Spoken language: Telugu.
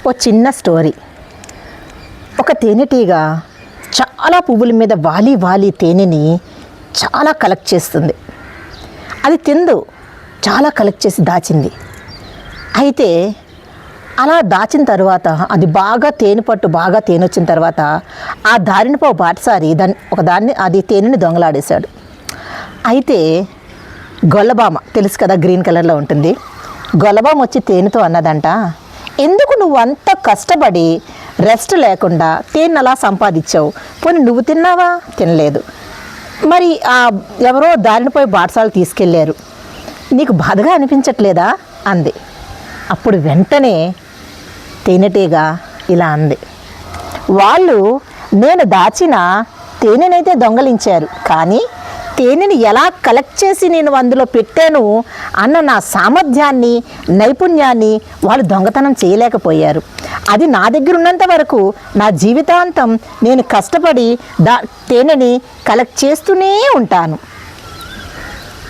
ఓ చిన్న స్టోరీ. ఒక తేనెటీగ చాలా పువ్వుల మీద వాలి వాలి తేనెని చాలా కలెక్ట్ చేస్తుంది. అది తిందు చాలా కలెక్ట్ చేసి దాచింది. అయితే అలా దాచిన తర్వాత అది బాగా తేనె పట్టు బాగా తేనె వచ్చిన తర్వాత ఆ దారిన పో బాటసారి అది తేనెని దొంగలాడేశాడు. అయితే గొల్లబామ తెలుసు కదా, గ్రీన్ కలర్లో ఉంటుంది. గొల్లబామ వచ్చి తేనెతో అన్నదంట, ఎందుకు నువ్వు అంత కష్టపడి రెస్ట్ లేకుండా తేనె అలా సంపాదించావు? పోనీ నువ్వు తిన్నావా? తినలేదు. మరి ఎవరో దారిన పోయి బాటసాలు తీసుకెళ్ళారు, నీకు బాధగా అనిపించట్లేదా అంది. అప్పుడు వెంటనే తేనెటీగ ఇలా అంది, వాళ్ళు నేను దాచిన తేనెనైతే దొంగలించారు, కానీ తేనెని ఎలా కలెక్ట్ చేసి నేను అందులో పెట్టాను అన్న నా సామర్థ్యాన్ని నైపుణ్యాన్ని వాళ్ళు దొంగతనం చేయలేకపోయారు. అది నా దగ్గర ఉన్నంత వరకు నా జీవితాంతం నేను కష్టపడి తేనెని కలెక్ట్ చేస్తూనే ఉంటాను.